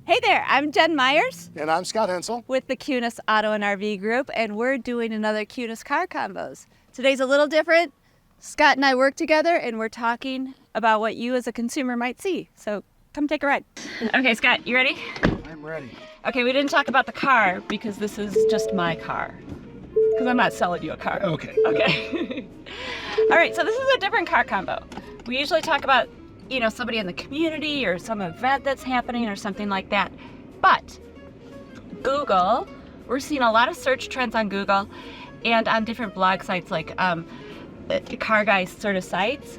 Hey there, I'm Jen Myers And I'm Scot Hensel. with the Kunes Auto and RV Group, and we're doing another Kunes Car Convos. Today's a little different. Scott and I work together, and we're talking about what you as a consumer might see. So come take a ride. Okay, Scott, you ready? I'm ready. Okay, we didn't talk about the car because this is just my car. Because I'm not selling you a car. Okay. Okay. All right, so this is a different car combo. We usually talk about, somebody in the community or some event that's happening or something like that. But Google, we're seeing a lot of search trends on Google and on different blog sites like car guys sort of sites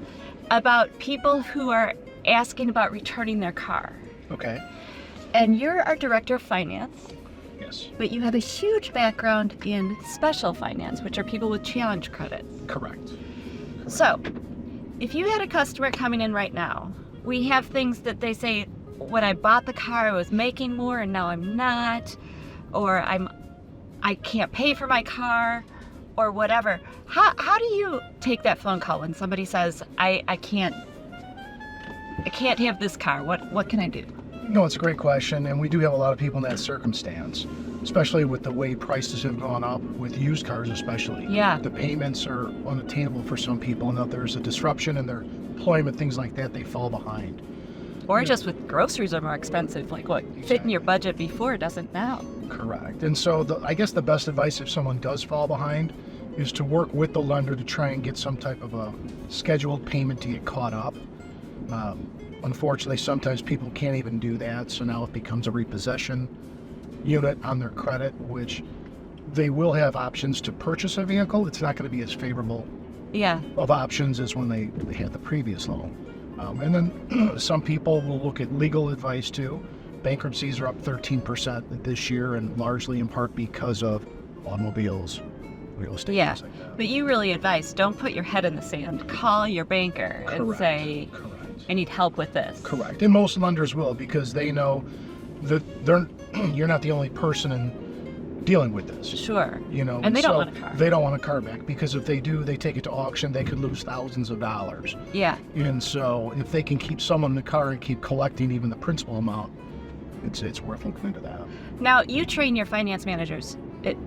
about people who are asking about returning their car. Okay. And you're our director of finance. Yes. But you have a huge background in special finance, which are people with challenge credits. Correct. So, if you had a customer coming in right now, we have things that they say, when I bought the car, I was making more and now I'm not, or I can't pay for my car, or whatever. How do you take that phone call when somebody says, I can't have this car? What can I do? No, it's a great question, and we do have a lot of people in that circumstance, especially with the way prices have gone up, with used cars especially. Yeah. The payments are unattainable for some people, and if there's a disruption in their employment, things like that, they fall behind. Or just with groceries are more expensive, like what fit in your budget before doesn't now. Correct. And so I guess the best advice if someone does fall behind is to work with the lender to try and get some type of a scheduled payment to get caught up. Unfortunately, sometimes people can't even do that, so now it becomes a repossession unit on their credit, which they will have options to purchase a vehicle. It's not going to be as favorable of options as when they had the previous loan. And then some people will look at legal advice too. Bankruptcies are up 13% this year, and largely in part because of automobiles, real estate, things like that. But you really advise, don't put your head in the sand. Call your banker and say, I need help with this. Correct. And most lenders will, because they know that you're not the only person dealing with this. Sure. And they don't want a car. They don't want a car back, because if they do, they take it to auction, they could lose thousands of dollars. Yeah. And so if they can keep someone in the car and keep collecting even the principal amount, it's worth looking into that. Now, you train your finance managers,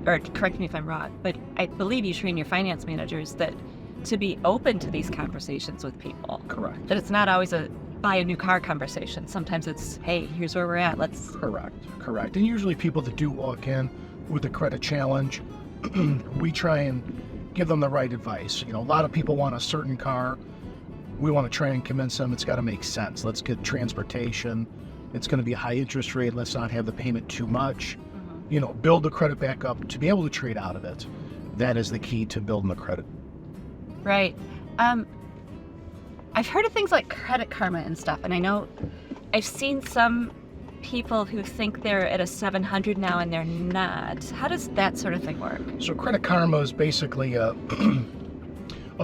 or correct me if I'm wrong, but I believe you train your finance managers to be open to these conversations with people. Correct. That it's not always a buy a new car conversation. Sometimes it's, hey, here's where we're at. Let's. Correct. And usually people that do walk in with a credit challenge, we try and give them the right advice. A lot of people want a certain car. We want to try and convince them it's got to make sense. Let's get transportation. It's going to be a high interest rate. Let's not have the payment too much. Build the credit back up to be able to trade out of it. That is the key to building the credit. Right. I've heard of things like Credit Karma and stuff, and I know I've seen some people who think they're at a 700 now and they're not. How does that sort of thing work? So Credit Karma is basically a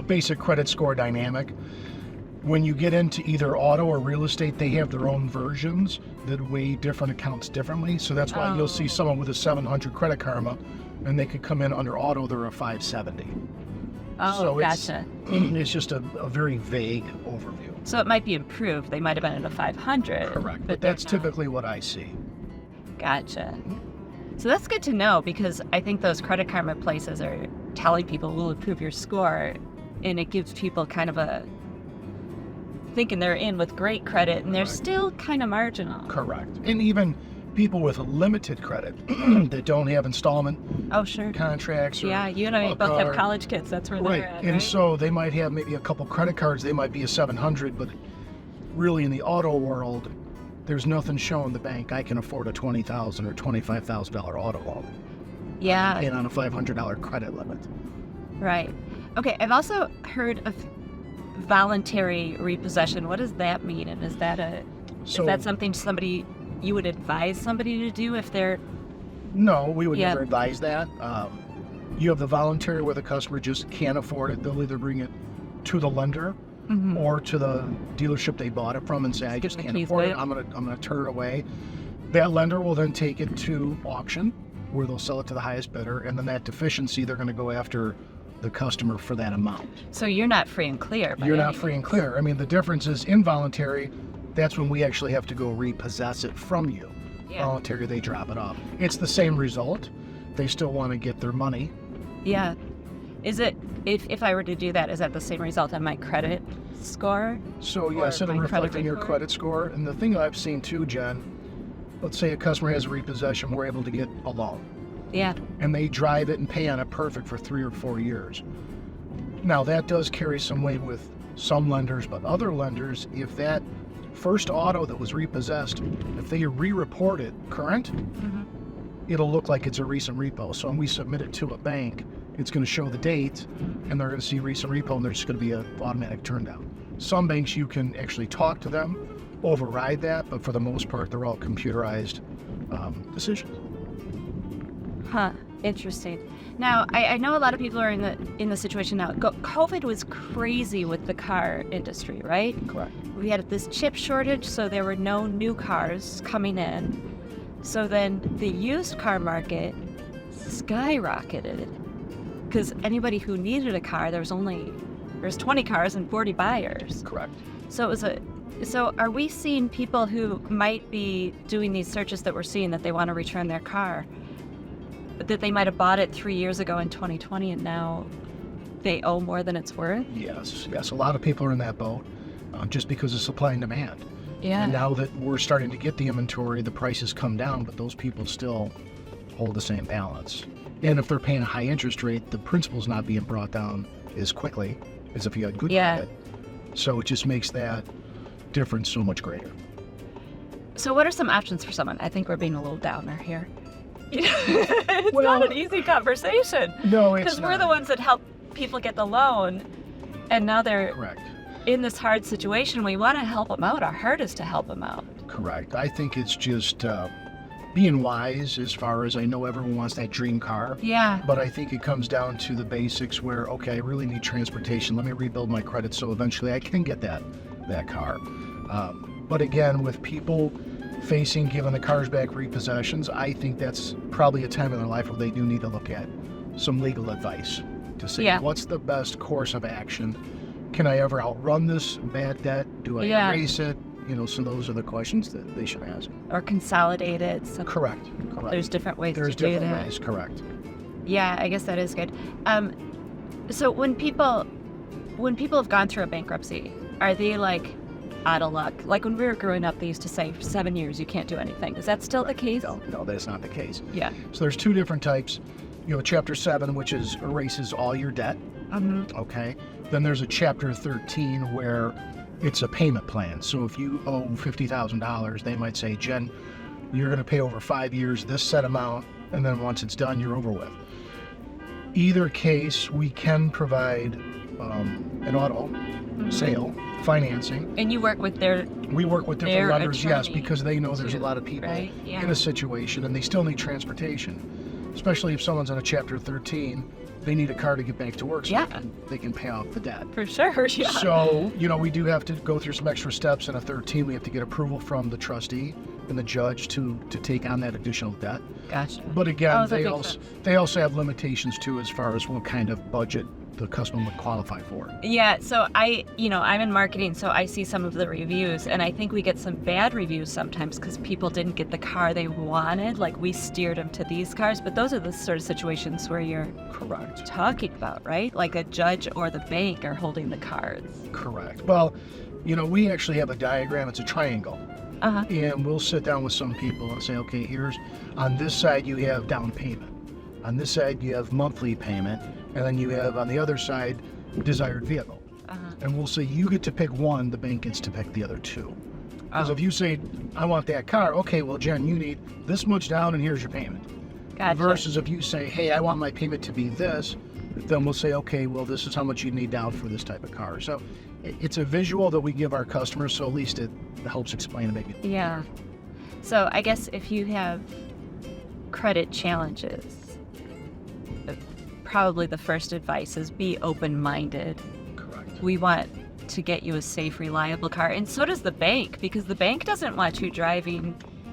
basic credit score dynamic. When you get into either auto or real estate, they have their own versions that weigh different accounts differently. So that's why you'll see someone with a 700 Credit Karma, and they could come in under auto, they're a 570. Oh, so gotcha. It's just a very vague overview. So it might be improved. They might have been at a 500. Correct. But that's typically what I see. Gotcha. So that's good to know, because I think those Credit Karma places are telling people we'll improve your score, and it gives people kind of a thinking they're in with great credit, and they're still kind of marginal. Correct. And even people with limited credit that don't have installment contracts. You and I both have college kids. That's where they're at. And so they might have maybe a couple credit cards. They might be a 700, but really in the auto world, there's nothing showing the bank I can afford a $20,000 or $25,000 auto loan. Yeah. And on a $500 credit limit. Right. Okay. I've also heard of voluntary repossession. What does that mean? And is that something you would advise somebody to do if they're... No, we would never advise that. You have the voluntary where the customer just can't afford it. They'll either bring it to the lender or to the dealership they bought it from and say, I just can't afford it. I'm gonna turn it away. That lender will then take it to auction, where they'll sell it to the highest bidder, and then that deficiency, they're going to go after the customer for that amount. So you're not free and clear. You're not free and clear. I mean, the difference is involuntary. That's when we actually have to go repossess it from you. Yeah. Voluntary, they drop it off. It's the same result. They still want to get their money. Yeah. Is it, if I were to do that, is that the same result on my credit score? So yes, it'll reflect on your credit score. And the thing I've seen too, Jen, let's say a customer has a repossession, we're able to get a loan. Yeah. And they drive it and pay on it perfect for 3 or 4 years. Now that does carry some weight with some lenders, but other lenders, if that first auto that was repossessed, if they re-report it current, it'll look like it's a recent repo. So when we submit it to a bank, it's going to show the date, and they're going to see recent repo, and there's going to be an automatic turndown. Some banks, you can actually talk to them, override that, but for the most part, they're all computerized decisions. Huh. Interesting. Now, I know a lot of people are in the situation now. COVID was crazy with the car industry, right? Correct. We had this chip shortage, so there were no new cars coming in. So then the used car market skyrocketed because anybody who needed a car, there's 20 cars and 40 buyers. Correct. So it was so are we seeing people who might be doing these searches that we're seeing that they want to return their car, but that they might have bought it 3 years ago in 2020 and now they owe more than it's worth? Yes. A lot of people are in that boat just because of supply and demand. Yeah. And now that we're starting to get the inventory, the prices come down, but those people still hold the same balance. And if they're paying a high interest rate, the principal's not being brought down as quickly as if you had good credit. So it just makes that difference so much greater. So what are some options for someone? I think we're being a little downer here. It's not an easy conversation. No, it's because not. we're the ones that help people get the loan, and now they're Correct. in this hard situation. We want to help them out. Our heart is to help them out. Correct. I think it's just being wise as far as I know everyone wants that dream car. Yeah. But I think it comes down to the basics where, okay, I really need transportation. Let me rebuild my credit so eventually I can get that car. But again, with people facing giving the cars back repossessions, I think that's probably a time in their life where they do need to look at some legal advice to say, what's the best course of action? Can I ever outrun this bad debt? Do I erase it? So those are the questions that they should ask. Or consolidate it. So Correct. There's different ways to do that. There's different ways, correct. Yeah, I guess that is good. So when people have gone through a bankruptcy, are they like out of luck? Like when we were growing up, they used to say 7 years you can't do anything. Is that still the case? No, that's not the case. Yeah. So there's two different types. Chapter 7, which is erases all your debt. Okay. Then there's a Chapter 13 where it's a payment plan. So if you owe $50,000, they might say, Jen, you're going to pay over 5 years this set amount, and then once it's done, you're over with. Either case, we can provide an auto sale financing. And you work with We work with different lenders, yes, because they know there's a lot of people in a situation and they still need transportation, especially if someone's on a Chapter 13. They need a car to get back to work so they can pay off the debt. For sure, yeah. So, we do have to go through some extra steps. In a 13, we have to get approval from the trustee and the judge to take on that additional debt. Gotcha. But again, they also have limitations too as far as what kind of budget the customer would qualify for. Yeah, so I'm in marketing, so I see some of the reviews, and I think we get some bad reviews sometimes because people didn't get the car they wanted. Like, we steered them to these cars, but those are the sort of situations where you're talking about, right? Like a judge or the bank are holding the cards. Correct. Well, we actually have a diagram. It's a triangle. And we'll sit down with some people and say, okay, here's, on this side you have down payment. On this side you have monthly payment. And then you have, on the other side, desired vehicle. And we'll say, you get to pick one, the bank gets to pick the other two. Because if you say, I want that car, okay, well, Jen, you need this much down and here's your payment. Gotcha. Versus if you say, hey, I want my payment to be this, then we'll say, okay, well, this is how much you need down for this type of car. So it's a visual that we give our customers, so at least it helps explain it maybe. Yeah. So I guess if you have credit challenges, probably the first advice is be open-minded. Correct. We want to get you a safe, reliable car, and so does the bank, because the bank doesn't want you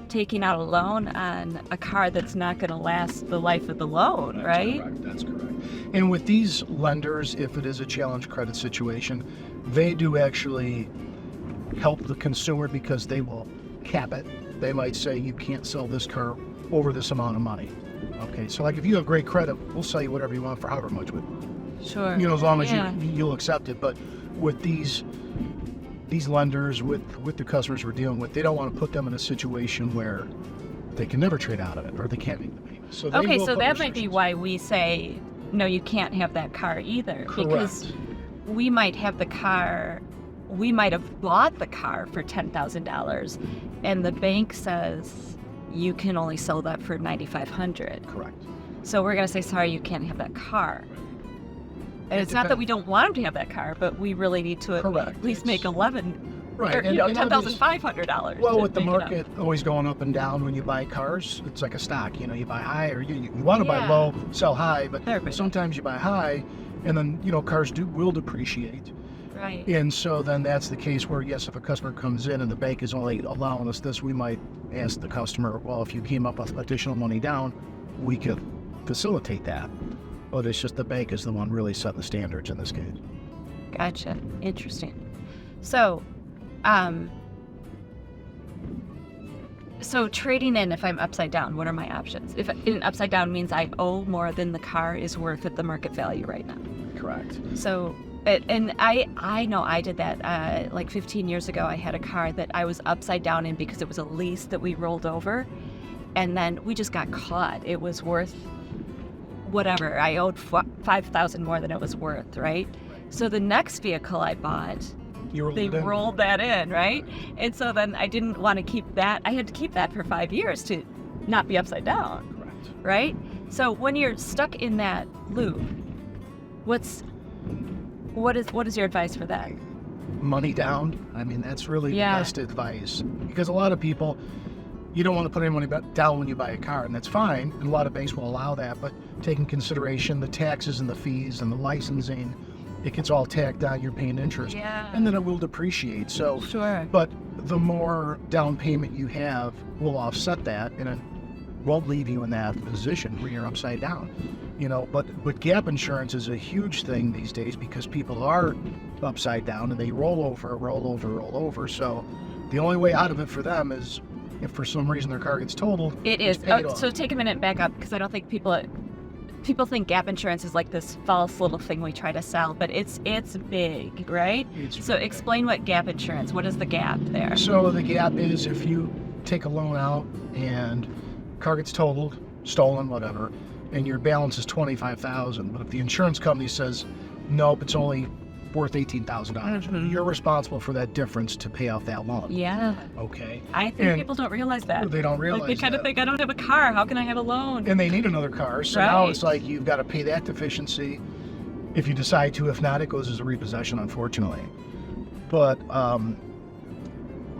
taking out a loan on a car that's not going to last the life of the loan, right? That's correct. And with these lenders, if it is a challenge credit situation, they do actually help the consumer because they will cap it. they might say you can't sell this car over this amount of money. Okay, so like if you have great credit, we'll sell you whatever you want for however much. Sure. As long as you'll accept it. But with these lenders, with the customers we're dealing with, they don't want to put them in a situation where they can never trade out of it or they can't make the payment. So that might be why we say, no, you can't have that car either. Correct. Because we might have the car, we might have bought the car for $10,000 and the bank says you can only sell that for $9,500. Correct. So we're going to say, sorry, you can't have that car. And it's not that we don't want them to have that car, but we really need to at least make $11,000 right. or $10,500. Well, with the market always going up and down when you buy cars, it's like a stock. You buy high, or you want to buy low, sell high, but sometimes you buy high, and then cars will depreciate. Right. And so then that's the case where, yes, if a customer comes in and the bank is only allowing us this, we might ask the customer, well, if you came up with additional money down, we could facilitate that. But it's just the bank is the one really setting the standards in this case. Gotcha. Interesting. So, trading in, if I'm upside down, what are my options? If upside down means I owe more than the car is worth at the market value right now. Correct. So, and I know I did that like 15 years ago. I had a car that I was upside down in because it was a lease that we rolled over, and then we just got caught. It was worth whatever. I owed $5,000 more than it was worth, right? So the next vehicle I bought, they rolled that in, right? And so then I didn't want to keep that. I had to keep that for 5 years to not be upside down. Correct. Right? So when you're stuck in that loop, what is your advice for that? Money down. I mean, that's really the best advice, because a lot of people, you don't want to put any money down when you buy a car, and that's fine. And a lot of banks will allow that, but take in consideration the taxes and the fees and the licensing, it gets all tacked on. You're paying interest, and then it will depreciate. So, but the more down payment you have will offset that, and it won't leave you in that position where you're upside down. But gap insurance is a huge thing these days because people are upside down and they roll over. So the only way out of it for them is if for some reason their car gets totaled. It is. So take a minute, back up, because I don't think people think gap insurance is like this false little thing we try to sell, but it's big, right? So explain what gap insurance. What is the gap there? So the gap is if you take a loan out and car gets totaled, stolen, whatever, and your balance is $25,000, but if the insurance company says nope, it's only worth $18,000, you're responsible for that difference to pay off that loan. Yeah. Okay. I think people don't realize that. They don't realize they kind of think, I don't have a car, how can I have a loan? And they need another car, so now it's like you've got to pay that deficiency if you decide to. If not, it goes as a repossession, unfortunately. But a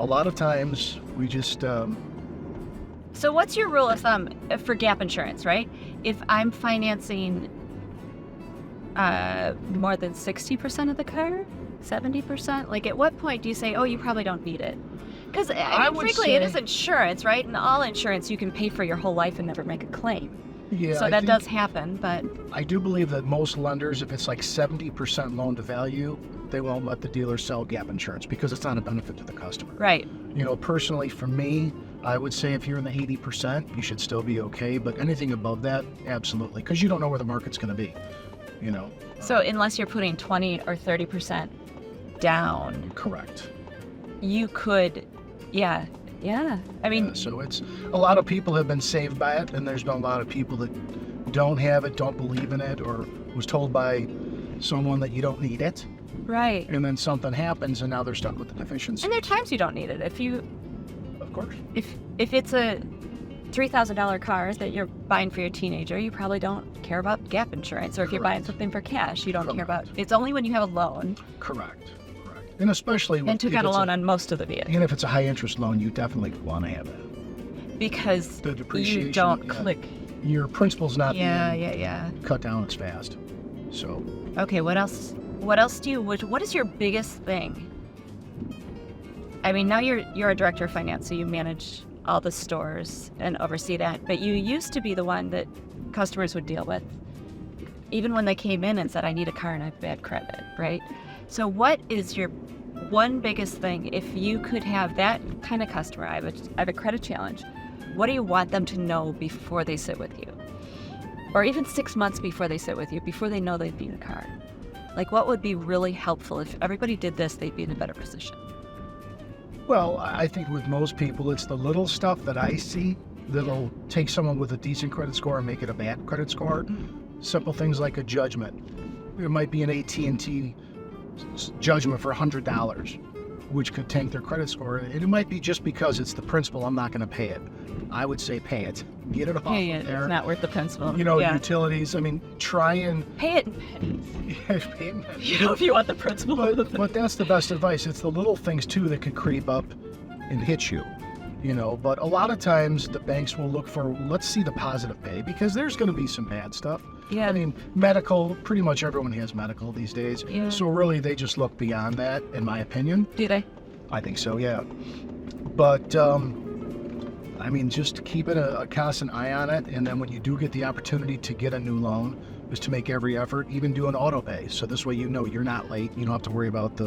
lot of times we just So what's your rule of thumb for gap insurance, right? If I'm financing more than 60% of the car, 70%, like at what point do you say, oh, you probably don't need it? Because frankly, it is insurance, right? And all insurance, you can pay for your whole life and never make a claim. Yeah, so that does happen, but I do believe that most lenders, if it's like 70% loan to value, they won't let the dealer sell gap insurance because it's not a benefit to the customer. Right. Personally, for me, I would say if you're in the 80%, you should still be okay. But anything above that, absolutely, because you don't know where the market's going to be. So unless you're putting 20 or 30% down. Correct. You could, yeah. I mean, so it's a lot of people have been saved by it, and there's been a lot of people that don't have it, don't believe in it, or was told by someone that you don't need it. Right. And then something happens, and now they're stuck with the deficiency. And there are times you don't need it. Of course. If it's a $3,000 car that you're buying for your teenager, you probably don't care about gap insurance. Or if you're buying something for cash, you don't care about. It's only when you have a loan. Correct. And especially and took out a loan on most of the vehicles. And if it's a high interest loan, you definitely want to have that. Because the depreciation, you don't click. Your principal's not being cut down as fast. So. Okay, what else? What is your biggest thing? I mean, now you're a director of finance, so you manage all the stores and oversee that. But you used to be the one that customers would deal with, even when they came in and said, I need a car and I have bad credit, right? So what is your one biggest thing, if you could have that kind of customer, I have a credit challenge, what do you want them to know before they sit with you? Or even 6 months before they sit with you, before they know they'd be in a car? Like, what would be really helpful? If everybody did this, they'd be in a better position. Well, I think with most people, it's the little stuff that I see that'll take someone with a decent credit score and make it a bad credit score. Simple things like a judgment. There might be an AT&T judgment for $100, which could tank their credit score. And it might be just because it's the principal, I'm not going to pay it. I would say pay it. Get it off Pay it. there. It's not worth the principal. Utilities. I mean, try and pay it in pennies. pay it. If you want the principal. But that's the best advice. It's the little things too that can creep up and hit you. But a lot of times the banks will look for, let's see the positive pay, because there's going to be some bad stuff. Yeah. I mean, medical, pretty much everyone has medical these days. Yeah. So really they just look beyond that, in my opinion. Do they? I think so, yeah. But, I mean, just keeping a constant eye on it. And then when you do get the opportunity to get a new loan, is to make every effort, even do an auto pay. So this way you're not late. You don't have to worry about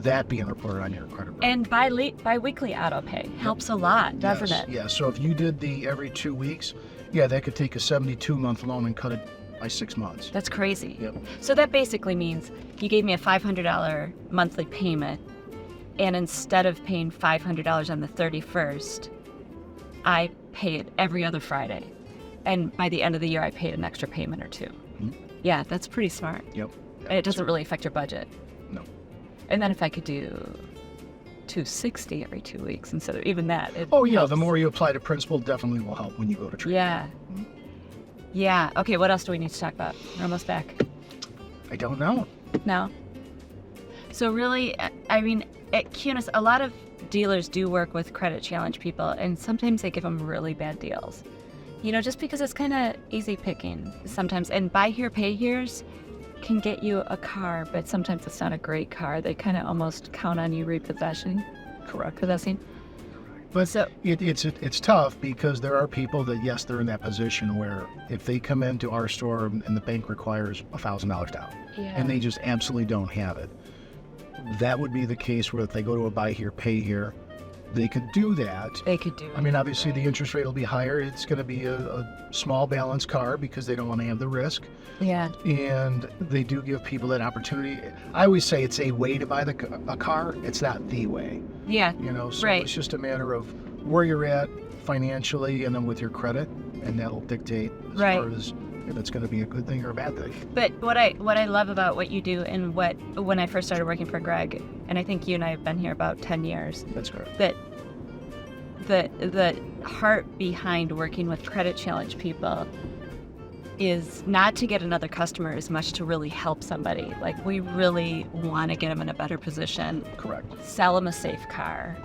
that being reported on your credit report. And bi-weekly auto pay helps a lot, doesn't it? Yeah, so if you did the every 2 weeks, that could take a 72-month loan and cut it by 6 months. That's crazy. Yep. So that basically means you gave me a $500 monthly payment, and instead of paying $500 on the 31st, I pay it every other Friday. And by the end of the year, I paid an extra payment or two. Mm-hmm. Yeah, that's pretty smart. Yep. And it doesn't really affect your budget. No. And then if I could do $260 every 2 weeks instead of even that. The more you apply to principal definitely will help when you go to treatment. Yeah. Yeah. Okay, what else do we need to talk about? We're almost back. I don't know. No? So really, I mean, at Kunes, a lot of dealers do work with credit challenge people, and sometimes they give them really bad deals. Just because it's kind of easy picking sometimes. And buy here, pay here's can get you a car, but sometimes it's not a great car. They kind of almost count on you repossessing. Correct. Possessing. But So- it's tough because there are people that, yes, they're in that position where if they come into our store and the bank requires $1,000 down, Yeah. and they just absolutely don't have it, that would be the case where if they go to a buy here, pay here, they could do that. They could do it. I mean, obviously the interest rate will be higher. It's going to be a small balance car because they don't want to have the risk. Yeah. And they do give people that opportunity. I always say it's a way to buy a car. It's not the way. Yeah. So Right. it's just a matter of where you're at financially and then with your credit, and that'll dictate as Right. far as if it's going to be a good thing or a bad thing. But what I love about what you do and when I first started working for Greg, and I think you and I have been here about 10 years, That's correct. that the heart behind working with credit challenge people is not to get another customer as much to really help somebody. Like, we really want to get them in a better position, Correct. sell them a safe car,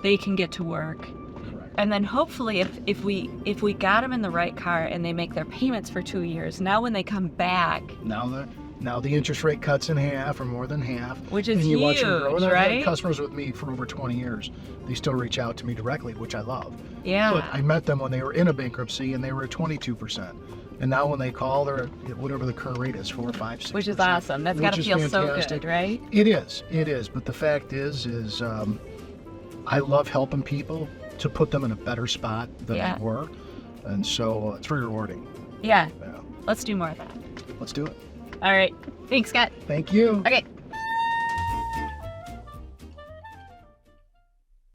they can get to work. Correct. And then hopefully if we got them in the right car and they make their payments for 2 years, now when they come back, Now the interest rate cuts in half or more than half. Which is and you watch them grow. huge, And I've had right? customers with me for over 20 years. They still reach out to me directly, which I love. yeah. But I met them when they were in a bankruptcy and they were at 22%. And now when they call, they're at whatever the current rate is, 4, 5, 6%. Which is awesome. That's got to which is feel so fantastic. good, right? It is. But the fact is I love helping people to put them in a better spot than Yeah. they were. And so it's very rewarding. Yeah. Yeah. Let's do more of that. Let's do it. All right. Thanks, Scott. Thank you. Okay.